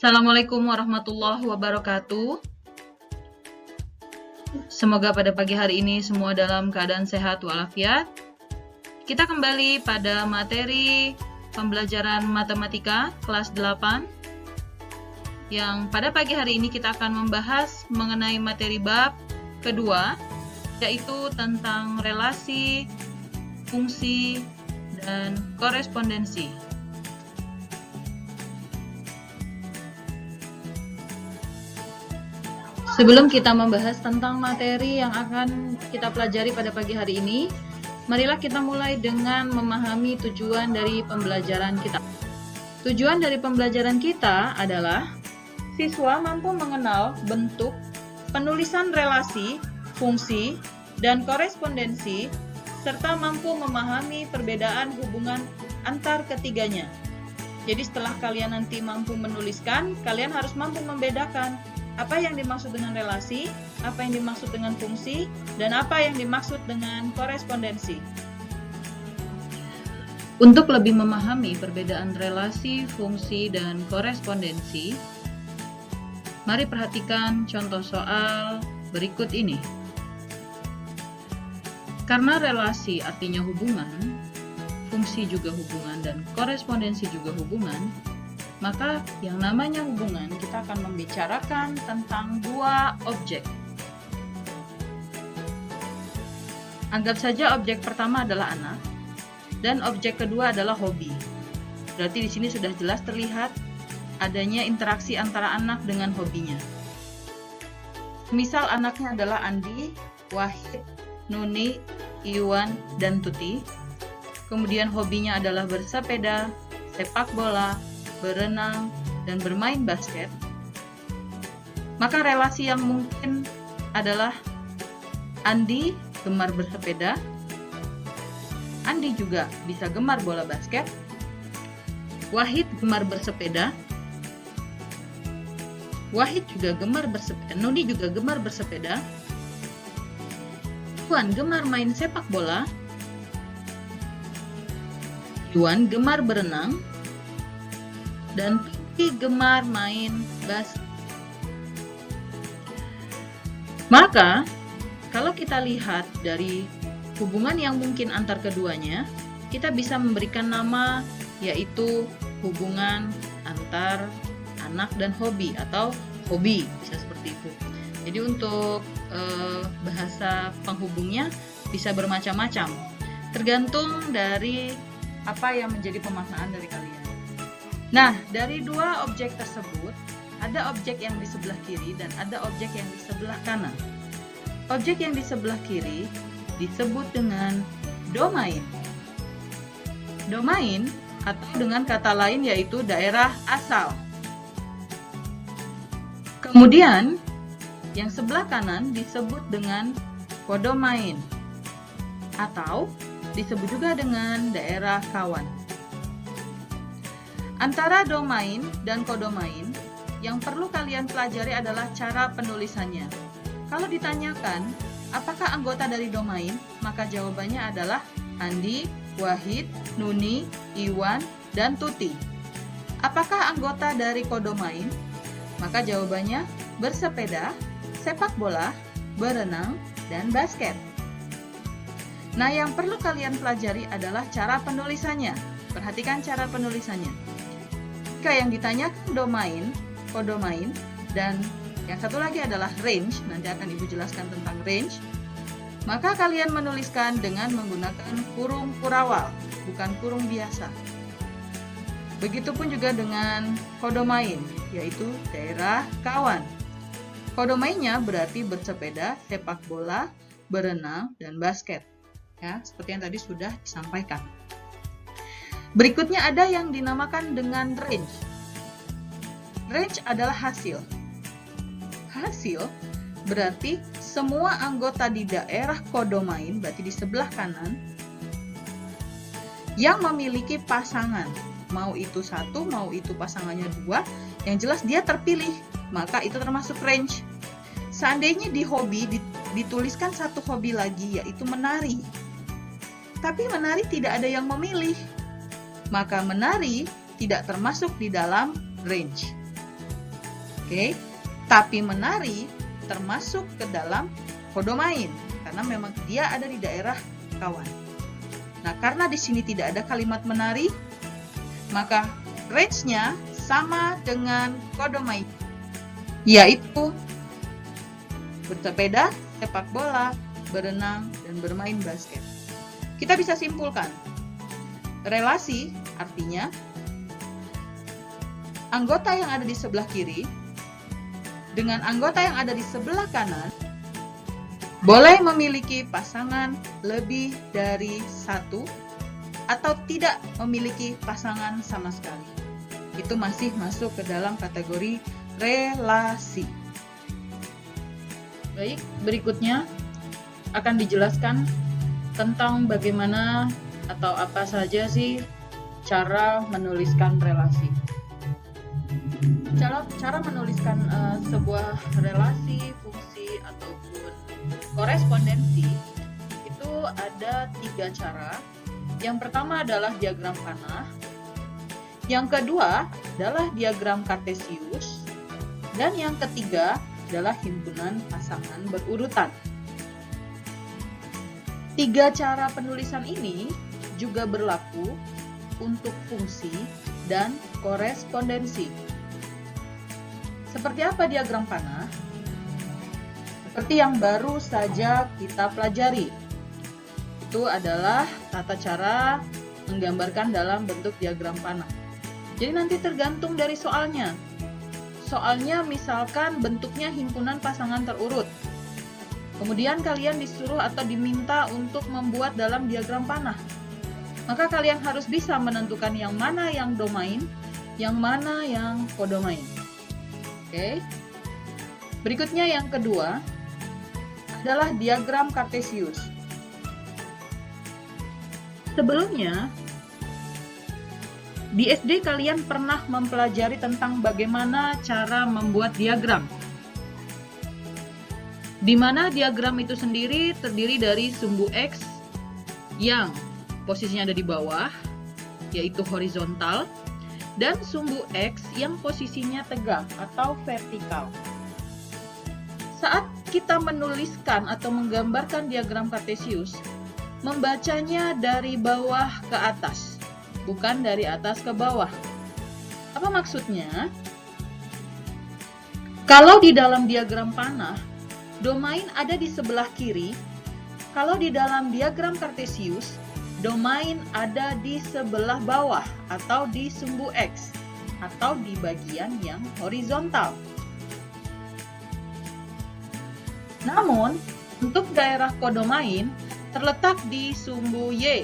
Assalamualaikum warahmatullahi wabarakatuh. Semoga pada pagi hari ini semua dalam keadaan sehat walafiat. Kita kembali pada materi pembelajaran matematika kelas 8. Yang pada pagi hari ini kita akan membahas mengenai materi bab kedua, yaitu tentang relasi, fungsi, dan korespondensi. Sebelum kita membahas tentang materi yang akan kita pelajari pada pagi hari ini, marilah kita mulai dengan memahami tujuan dari pembelajaran kita. Tujuan dari pembelajaran kita adalah siswa mampu mengenal bentuk, penulisan relasi, fungsi, dan korespondensi, serta mampu memahami perbedaan hubungan antar ketiganya. Jadi setelah kalian nanti mampu menuliskan, kalian harus mampu membedakan apa yang dimaksud dengan relasi, apa yang dimaksud dengan fungsi, dan apa yang dimaksud dengan korespondensi. Untuk lebih memahami perbedaan relasi, fungsi, dan korespondensi, mari perhatikan contoh soal berikut ini. Karena relasi artinya hubungan, fungsi juga hubungan, dan korespondensi juga hubungan, maka yang namanya hubungan kita akan membicarakan tentang dua objek. Anggap saja objek pertama adalah anak dan objek kedua adalah hobi. Berarti di sini sudah jelas terlihat adanya interaksi antara anak dengan hobinya. Misal anaknya adalah Andi, Wahid, Nuni, Iwan, dan Tuti. Kemudian hobinya adalah bersepeda, sepak bola, berenang, dan bermain basket. Maka relasi yang mungkin adalah Andi gemar bersepeda, Andi juga bisa gemar bola basket, Wahid gemar bersepeda, Wahid juga gemar bersepeda, Nuni juga gemar bersepeda, Iwan gemar main sepak bola, Iwan gemar berenang, dan Tuti gemar main basket. Maka, kalau kita lihat dari hubungan yang mungkin antar keduanya, kita bisa memberikan nama yaitu hubungan antar anak dan hobi atau hobi, bisa seperti itu. Jadi untuk bahasa penghubungnya bisa bermacam-macam, tergantung dari apa yang menjadi pemaknaan dari kalian. Nah, dari dua objek tersebut, ada objek yang di sebelah kiri dan ada objek yang di sebelah kanan. Objek yang di sebelah kiri disebut dengan domain. Domain atau dengan kata lain yaitu daerah asal. Kemudian, yang sebelah kanan disebut dengan kodomain atau disebut juga dengan daerah kawan. Antara domain dan kodomain, yang perlu kalian pelajari adalah cara penulisannya. Kalau ditanyakan, apakah anggota dari domain? Maka jawabannya adalah Andi, Wahid, Nuni, Iwan, dan Tuti. Apakah anggota dari kodomain? Maka jawabannya bersepeda, sepak bola, berenang, dan basket. Nah, yang perlu kalian pelajari adalah cara penulisannya. Perhatikan cara penulisannya. Jika yang ditanyakan domain, kodomain, dan yang satu lagi adalah range, nanti akan Ibu jelaskan tentang range, maka kalian menuliskan dengan menggunakan kurung kurawal, bukan kurung biasa. Begitupun juga dengan kodomain, yaitu daerah kawan. Kodomainnya berarti bersepeda, sepak bola, berenang, dan basket. Ya, seperti yang tadi sudah disampaikan. Berikutnya ada yang dinamakan dengan range. Range adalah hasil. Hasil berarti semua anggota di daerah kodomain, berarti di sebelah kanan, yang memiliki pasangan. Mau itu satu, mau itu pasangannya dua, yang jelas dia terpilih, maka itu termasuk range. Seandainya di hobi dituliskan satu hobi lagi, yaitu menari. Tapi menari tidak ada yang memilih, maka menari tidak termasuk di dalam range. Oke. Tapi menari termasuk ke dalam kodomain karena memang dia ada di daerah kawan. Nah, karena di sini tidak ada kalimat menari, maka range-nya sama dengan kodomain, yaitu bersepeda, sepak bola, berenang, dan bermain basket. Kita bisa simpulkan, relasi artinya anggota yang ada di sebelah kiri dengan anggota yang ada di sebelah kanan boleh memiliki pasangan lebih dari satu atau tidak memiliki pasangan sama sekali. Itu masih masuk ke dalam kategori relasi. Baik, berikutnya akan dijelaskan tentang bagaimana atau apa saja sih cara menuliskan relasi. Cara menuliskan sebuah relasi, fungsi, ataupun korespondensi itu ada 3 cara. Yang pertama adalah diagram panah, yang kedua adalah diagram kartesius, dan yang ketiga adalah himpunan pasangan berurutan. 3 cara penulisan ini juga berlaku untuk fungsi dan korespondensi. Seperti apa diagram panah? Seperti yang baru saja kita pelajari. Itu adalah tata cara menggambarkan dalam bentuk diagram panah. Jadi nanti tergantung dari soalnya. Soalnya misalkan bentuknya himpunan pasangan terurut. Kemudian kalian disuruh atau diminta untuk membuat dalam diagram panah. Maka kalian harus bisa menentukan yang mana yang domain, yang mana yang kodomain. Oke. Berikutnya yang kedua adalah diagram kartesius. Sebelumnya di SD kalian pernah mempelajari tentang bagaimana cara membuat diagram. Di mana diagram itu sendiri terdiri dari sumbu X yang posisinya ada di bawah, yaitu horizontal, dan sumbu X yang posisinya tegak atau vertikal. Saat kita menuliskan atau menggambarkan diagram kartesius, membacanya dari bawah ke atas, bukan dari atas ke bawah. Apa maksudnya? Kalau di dalam diagram panah, domain ada di sebelah kiri. Kalau di dalam diagram kartesius, domain ada di sebelah bawah atau di sumbu X atau di bagian yang horizontal. Namun, untuk daerah kodomain terletak di sumbu Y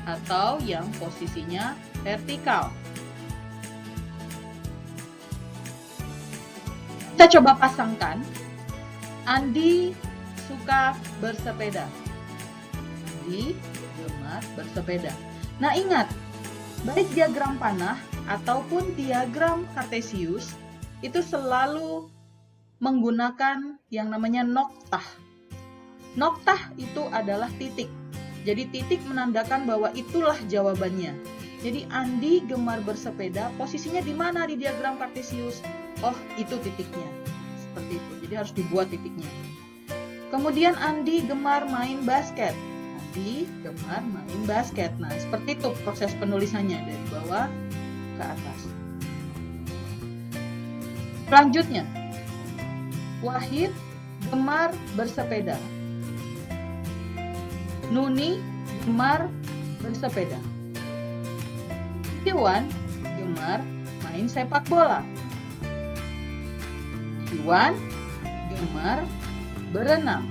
atau yang posisinya vertikal. Kita coba pasangkan. Andi suka bersepeda. Andi gemar bersepeda. Nah, ingat, baik diagram panah ataupun diagram kartesius itu selalu menggunakan yang namanya noktah. Noktah itu adalah titik. Jadi titik menandakan bahwa itulah jawabannya. Jadi Andi gemar bersepeda, posisinya di mana di diagram kartesius? Oh, itu titiknya. Seperti itu. Jadi harus dibuat titiknya. Kemudian Andi gemar main basket. Andi gemar main basket. Nah, seperti itu proses penulisannya dari bawah ke atas. Selanjutnya, Wahid gemar bersepeda. Nuni gemar bersepeda. Iwan gemar main sepak bola. Iwan gemar berenang.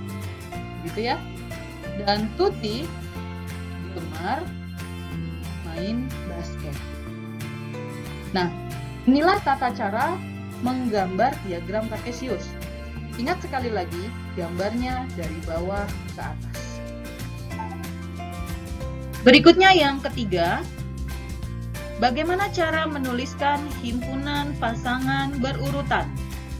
Gitu ya. Dan Tuti gemar main basket. Nah, inilah tata cara menggambar diagram kartesius. Ingat sekali lagi, gambarnya dari bawah ke atas. Berikutnya yang ketiga, bagaimana cara menuliskan himpunan pasangan berurutan?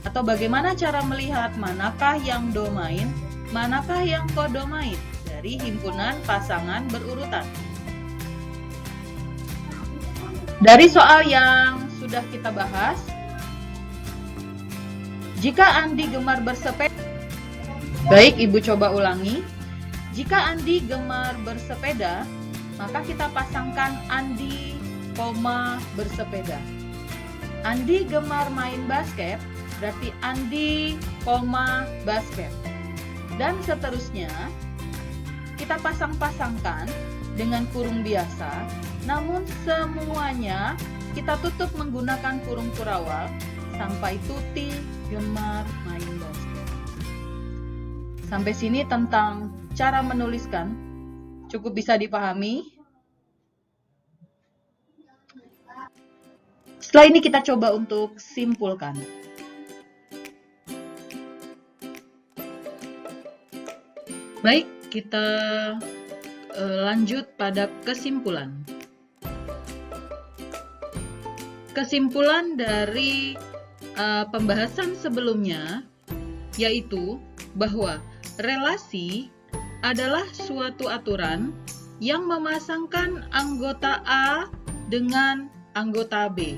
Atau bagaimana cara melihat manakah yang domain, manakah yang kodomain dari himpunan pasangan berurutan? Dari soal yang sudah kita bahas, Jika Andi gemar bersepeda, baik, Ibu coba ulangi. Jika Andi gemar bersepeda, maka kita pasangkan Andi, bersepeda. Andi gemar main basket, berarti Andi, basket. Dan seterusnya, kita pasang-pasangkan dengan kurung biasa, namun semuanya kita tutup menggunakan kurung kurawal sampai Tuti gemar main basket. Sampai sini tentang cara menuliskan cukup bisa dipahami. Setelah ini kita coba untuk simpulkan. Baik, kita lanjut pada kesimpulan. Kesimpulan dari pembahasan sebelumnya yaitu bahwa relasi adalah suatu aturan yang memasangkan anggota A dengan anggota B.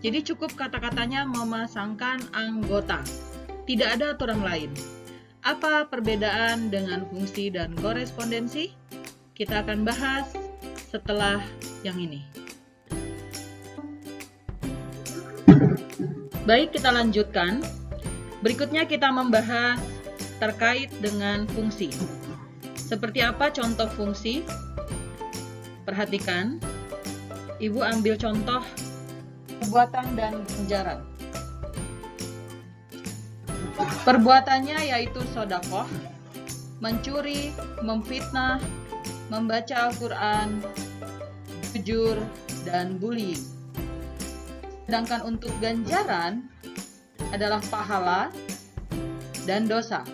Jadi cukup kata-katanya memasangkan anggota. Tidak ada aturan lain. Apa perbedaan dengan fungsi dan korespondensi? Kita akan bahas setelah yang ini. Baik, kita lanjutkan. Berikutnya kita membahas terkait dengan fungsi. Seperti apa contoh fungsi? Perhatikan. Ibu ambil contoh perbuatan dan ganjaran. Perbuatannya yaitu sedekah, mencuri, memfitnah, membaca Al-Quran, jujur, dan bullying. Sedangkan untuk ganjaran adalah pahala dan dosa.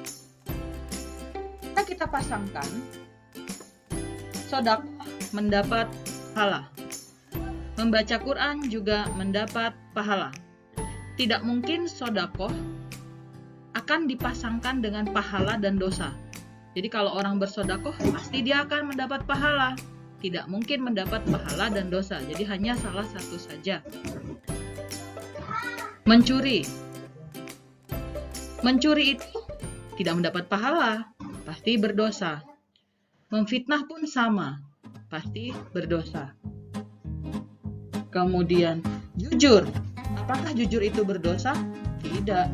Jika kita pasangkan, sedekah mendapat pahala, membaca Quran juga mendapat pahala. Tidak mungkin sedekah akan dipasangkan dengan pahala dan dosa. Jadi kalau orang bersedekah pasti dia akan mendapat pahala. Tidak mungkin mendapat pahala dan dosa. Jadi hanya salah satu saja. Mencuri. Mencuri itu tidak mendapat pahala, pasti berdosa. Memfitnah pun sama, pasti berdosa. Kemudian jujur. Apakah jujur itu berdosa? Tidak.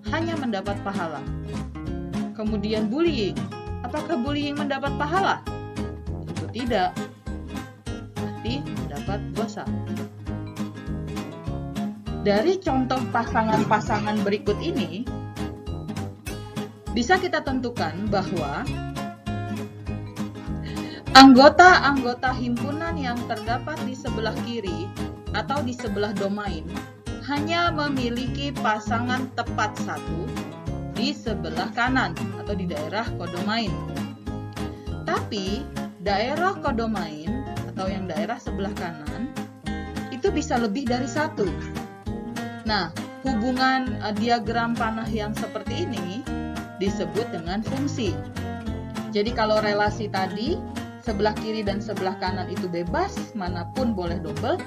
Hanya mendapat pahala. Kemudian bullying. Apakah bullying mendapat pahala? Tentu tidak. Pasti mendapat dosa. Dari contoh pasangan-pasangan berikut ini, bisa kita tentukan bahwa anggota-anggota himpunan yang terdapat di sebelah kiri atau di sebelah domain hanya memiliki pasangan tepat satu di sebelah kanan atau di daerah kodomain. Tapi daerah kodomain atau yang daerah sebelah kanan itu bisa lebih dari satu. Nah, hubungan diagram panah yang seperti ini disebut dengan fungsi. Jadi kalau relasi tadi sebelah kiri dan sebelah kanan itu bebas, manapun boleh double.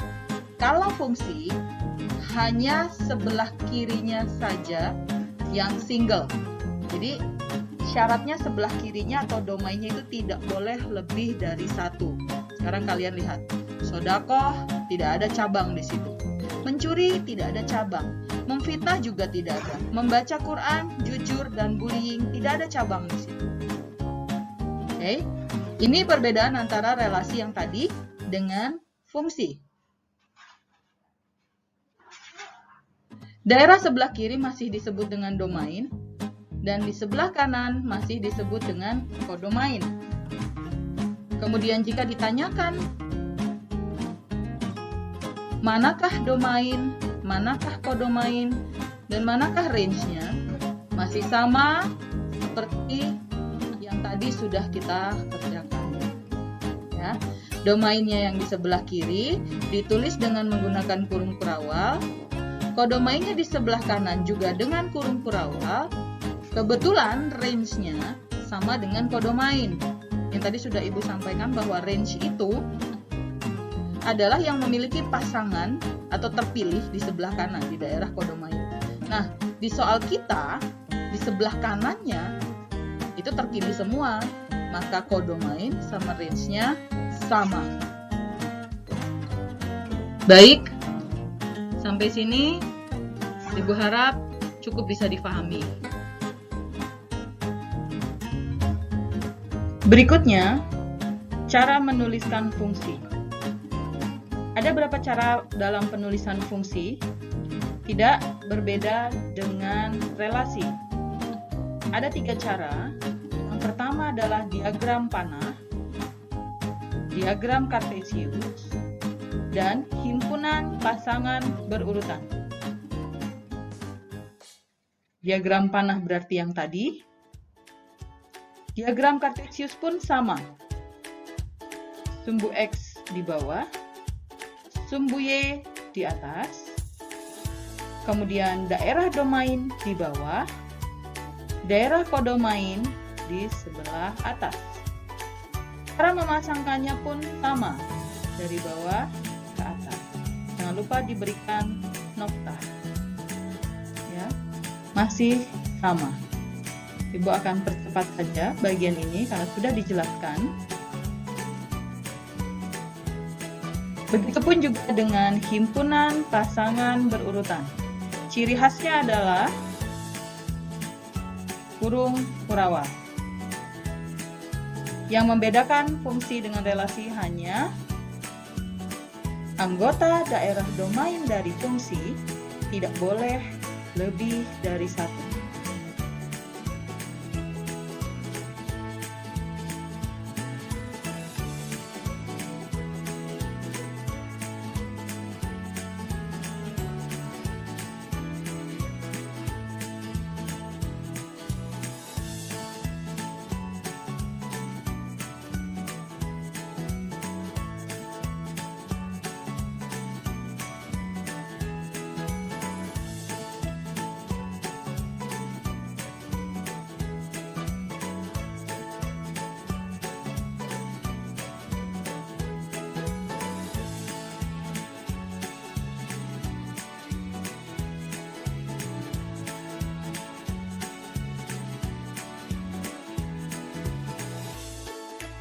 Kalau fungsi hanya sebelah kirinya saja yang single. Jadi syaratnya sebelah kirinya atau domainnya itu tidak boleh lebih dari satu. Sekarang kalian lihat, sedekah tidak ada cabang di situ. Mencuri tidak ada cabang. Memfitnah juga tidak ada. Membaca Quran, jujur, dan bullying tidak ada cabang di situ. Oke, ini perbedaan antara relasi yang tadi dengan fungsi. Daerah sebelah kiri masih disebut dengan domain, dan di sebelah kanan masih disebut dengan kodomain. Kemudian jika ditanyakan, manakah domain, manakah kodomain, dan manakah range-nya, masih sama seperti yang tadi sudah kita kerjakan. Ya, domainnya yang di sebelah kiri ditulis dengan menggunakan kurung kurawal. Kodomainnya di sebelah kanan juga dengan kurung kurawal. Kebetulan range-nya sama dengan kodomain. Yang tadi sudah Ibu sampaikan bahwa range itu adalah yang memiliki pasangan atau terpilih di sebelah kanan di daerah kodomain. Nah, di soal kita, di sebelah kanannya, itu terpilih semua. Maka kodomain sama range-nya sama. Baik, sampai sini Ibu harap cukup bisa difahami. Berikutnya, cara menuliskan fungsi. Ada berapa cara dalam penulisan fungsi? Tidak berbeda dengan relasi. Ada 3 cara. Yang pertama adalah diagram panah, diagram kartesius, dan himpunan pasangan berurutan. Diagram panah berarti yang tadi. Diagram kartesius pun sama. Sumbu X di bawah, sumbu Y di atas, kemudian daerah domain di bawah, daerah kodomain di sebelah atas. Cara memasangkannya pun sama, dari bawah ke atas. Jangan lupa diberikan nokta. Ya, masih sama. Ibu akan percepat saja bagian ini karena sudah dijelaskan. Begitupun juga dengan himpunan pasangan berurutan. Ciri khasnya adalah kurung kurawal. Yang membedakan fungsi dengan relasi hanya anggota daerah domain dari fungsi tidak boleh lebih dari 1.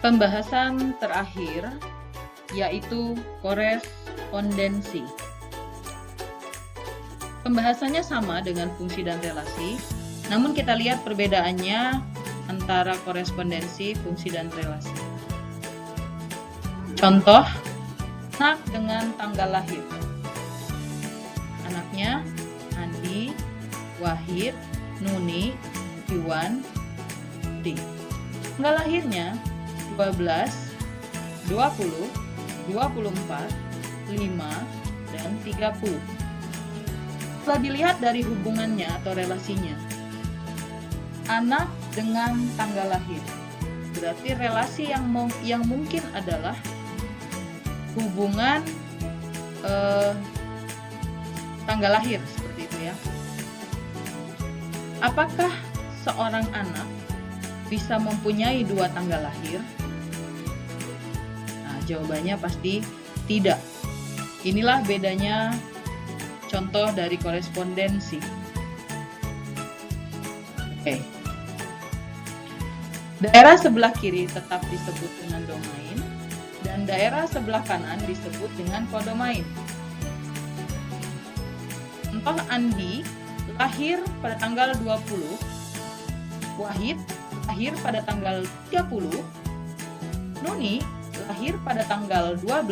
Pembahasan terakhir yaitu korespondensi. Pembahasannya sama dengan fungsi dan relasi, namun kita lihat perbedaannya antara korespondensi, fungsi, dan relasi. Contoh, anak dengan tanggal lahir. Anaknya Andi, Wahid, Nuni, Iwan, D. Tanggal lahirnya 12, 20, 24, 5, dan 30. Setelah dilihat dari hubungannya atau relasinya, anak dengan tanggal lahir, berarti relasi yang mungkin adalah hubungan tanggal lahir, seperti itu ya. Apakah seorang anak bisa mempunyai 2 tanggal lahir? Jawabannya pasti tidak. Inilah bedanya contoh dari korespondensi. Oke. Daerah sebelah kiri tetap disebut dengan domain, dan daerah sebelah kanan disebut dengan kodomain. Contoh, Andi lahir pada tanggal 20, Wahid lahir pada tanggal 30, Nuni lahir pada tanggal 12,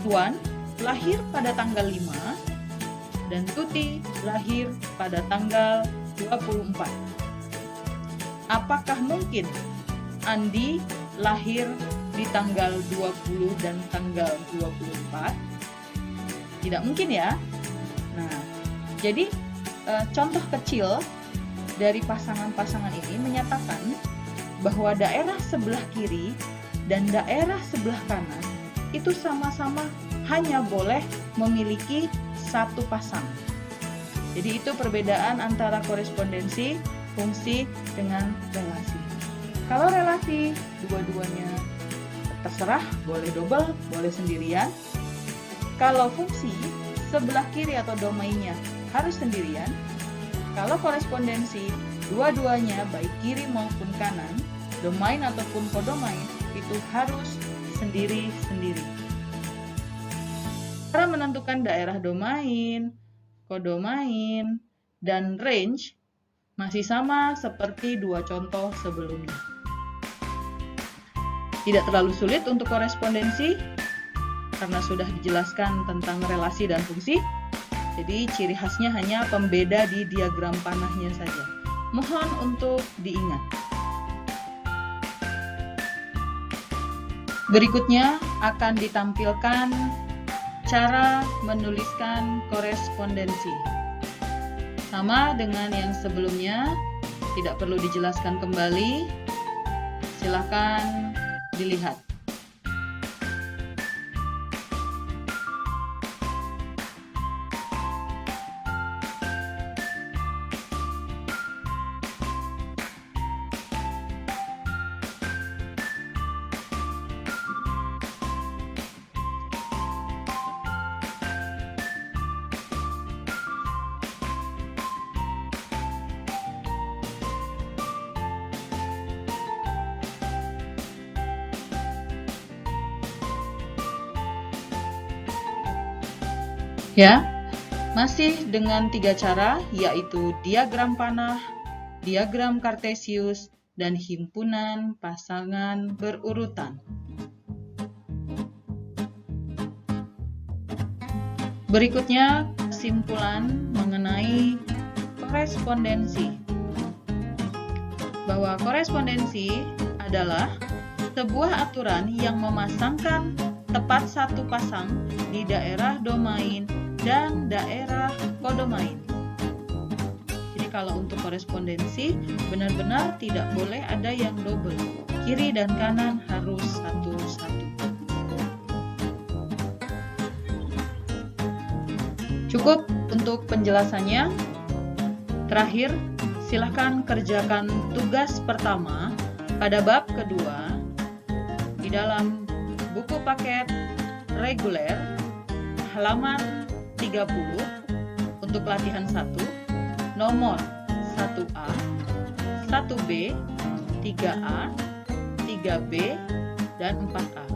Tuan lahir pada tanggal 5, dan Tuti lahir pada tanggal 24. Apakah mungkin Andi lahir di tanggal 20 dan tanggal 24? Tidak mungkin ya. Nah, jadi contoh kecil dari pasangan-pasangan ini menyatakan bahwa daerah sebelah kiri dan daerah sebelah kanan itu sama-sama hanya boleh memiliki 1 pasang. Jadi itu perbedaan antara korespondensi, fungsi, dengan relasi. Kalau relasi, dua-duanya terserah, boleh double, boleh sendirian. Kalau fungsi, sebelah kiri atau domainnya harus sendirian. Kalau korespondensi dua-duanya baik kiri maupun kanan, domain ataupun kodomain itu harus sendiri-sendiri. Cara menentukan daerah domain, kodomain, dan range masih sama seperti dua contoh sebelumnya. Tidak terlalu sulit untuk korespondensi karena sudah dijelaskan tentang relasi dan fungsi. Jadi ciri khasnya hanya pembeda di diagram panahnya saja. Mohon untuk diingat. Berikutnya akan ditampilkan cara menuliskan korespondensi. Sama dengan yang sebelumnya, tidak perlu dijelaskan kembali. Silakan dilihat. Ya, masih dengan 3 cara, yaitu diagram panah, diagram kartesius, dan himpunan pasangan berurutan. Berikutnya, kesimpulan mengenai korespondensi. Bahwa korespondensi adalah sebuah aturan yang memasangkan tepat satu pasang di daerah domain dan daerah kodomain. Jadi kalau untuk korespondensi benar-benar tidak boleh ada yang double. Kiri dan kanan harus satu-satu. Cukup untuk penjelasannya. Terakhir, silahkan kerjakan tugas pertama pada bab kedua di dalam buku paket reguler halaman 30 untuk latihan 1, nomor 1A, 1B, 3A, 3B, dan 4A.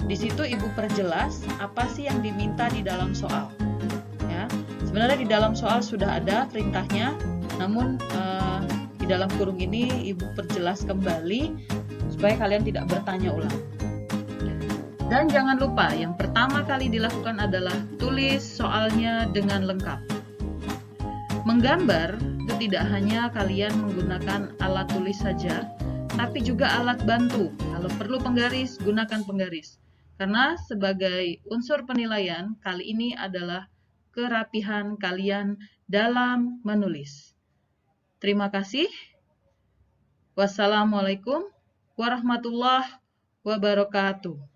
Di situ Ibu perjelas apa sih yang diminta di dalam soal. Ya, sebenarnya di dalam soal sudah ada perintahnya, namun di dalam kurung ini Ibu perjelas kembali supaya kalian tidak bertanya ulang. Dan jangan lupa, yang pertama kali dilakukan adalah tulis soalnya dengan lengkap. Menggambar itu tidak hanya kalian menggunakan alat tulis saja, tapi juga alat bantu. Kalau perlu penggaris, gunakan penggaris. Karena sebagai unsur penilaian, kali ini adalah kerapihan kalian dalam menulis. Terima kasih. Wassalamualaikum warahmatullahi wabarakatuh.